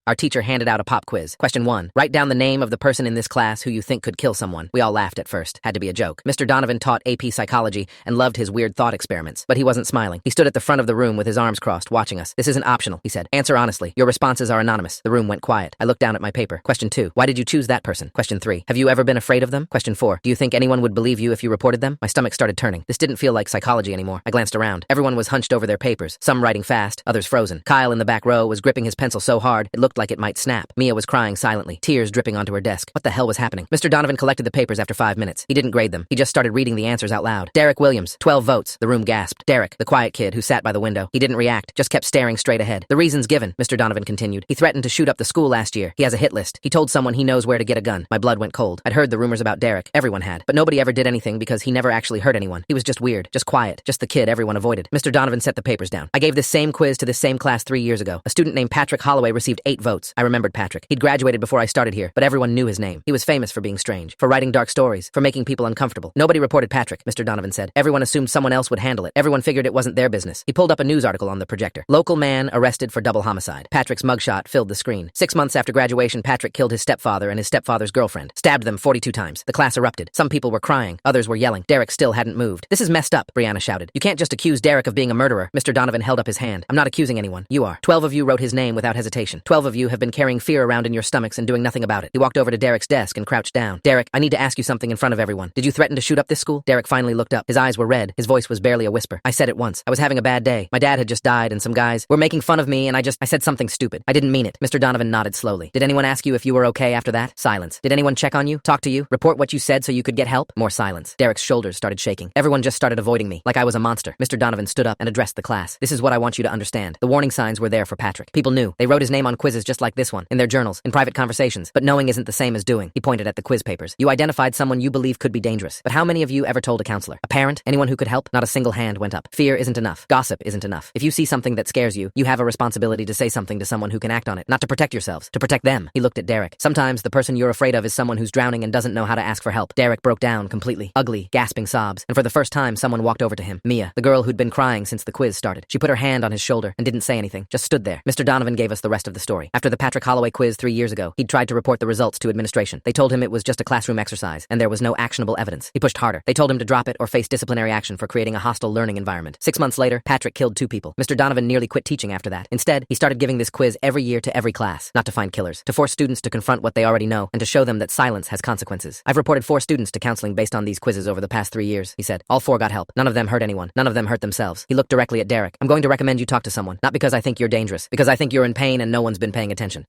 Our teacher handed out a pop quiz. Question 1. Write down the name of the person in this class who you think could kill someone. We all laughed at first. Had to be a joke. Mr. Donovan taught AP Psychology and loved his weird thought experiments. But he wasn't smiling. He stood at the front of the room with his arms crossed, watching us. This isn't optional, he said. Answer honestly. Your responses are anonymous. The room went quiet. I looked down at my paper. Question 2. Why did you choose that person? Question 3. Have you ever been afraid of them? Question 4. Do you think anyone would believe you if you reported them? My stomach started turning. This didn't feel like psychology anymore. I glanced around. Everyone was hunched over their papers, some writing fast, others frozen. Kyle in the back row was gripping his pencil so hard it looked like it might snap. Mia was crying silently, tears dripping onto her desk. What the hell was happening? Mr. Donovan collected the papers after 5 minutes. He didn't grade them. He just started reading the answers out loud. Derek Williams, 12 votes. The room gasped. Derek, the quiet kid who sat by the window. He didn't react, just kept staring straight ahead. The reasons given, Mr. Donovan continued. He threatened to shoot up the school last year. He has a hit list. He told someone he knows where to get a gun. My blood went cold. I'd heard the rumors about Derek. Everyone had. But nobody ever did anything because he never actually hurt anyone. He was just weird, just quiet, just the kid everyone avoided. Mr. Donovan set the papers down. I gave this same quiz to this same class 3 years ago. A student named Patrick Holloway received 8 votes. I remembered Patrick. He'd graduated before I started here, but everyone knew his name. He was famous for being strange, for writing dark stories, for making people uncomfortable. Nobody reported Patrick, Mr. Donovan said. Everyone assumed someone else would handle it. Everyone figured it wasn't their business. He pulled up a news article on the projector. Local man arrested for double homicide. Patrick's mugshot filled the screen. 6 months after graduation, Patrick killed his stepfather and his stepfather's girlfriend. Stabbed them 42 times. The class erupted. Some people were crying. Others were yelling. Derek still hadn't moved. This is messed up, Brianna shouted. You can't just accuse Derek of being a murderer. Mr. Donovan held up his hand. I'm not accusing anyone. You are. 12 of you wrote his name without hesitation. 12 of you have been carrying fear around in your stomachs and doing nothing about it. He walked over to Derek's desk and crouched down. Derek, I need to ask you something in front of everyone. Did you threaten to shoot up this school? Derek finally looked up. His eyes were red. His voice was barely a whisper. I said it once. I was having a bad day. My dad had just died and some guys were making fun of me and I said something stupid. I didn't mean it. Mr. Donovan nodded slowly. Did anyone ask you if you were okay after that? Silence. Did anyone check on you? Talk to you? Report what you said so you could get help? More silence. Derek's shoulders started shaking. Everyone just started avoiding me, like I was a monster. Mr. Donovan stood up and addressed the class. This is what I want you to understand. The warning signs were there for Patrick. People knew. They wrote his name on quizzes just like this one, in their journals, in private conversations. But knowing isn't the same as doing. He pointed at the quiz papers. You identified someone you believe could be dangerous. But how many of you ever told a counselor? A parent? Anyone who could help? Not a single hand went up. Fear isn't enough. Gossip isn't enough. If you see something that scares you, you have a responsibility to say something to someone who can act on it. Not to protect yourselves, to protect them. He looked at Derek. Sometimes the person you're afraid of is someone who's drowning and doesn't know how to ask for help. Derek broke down completely. Ugly, gasping sobs. And for the first time, someone walked over to him. Mia, the girl who'd been crying since the quiz started. She put her hand on his shoulder and didn't say anything, just stood there. Mr. Donovan gave us the rest of the story. After the Patrick Holloway quiz 3 years ago, he'd tried to report the results to administration. They told him it was just a classroom exercise, and there was no actionable evidence. He pushed harder. They told him to drop it or face disciplinary action for creating a hostile learning environment. 6 months later, Patrick killed 2 people. Mr. Donovan nearly quit teaching after that. Instead, he started giving this quiz every year to every class, not to find killers, to force students to confront what they already know, and to show them that silence has consequences. I've reported 4 students to counseling based on these quizzes over the past 3 years, he said. All 4 got help. None of them hurt anyone. None of them hurt themselves. He looked directly at Derek. I'm going to recommend you talk to someone, not because I think you're dangerous, because I think you're in pain and no one's been paying attention.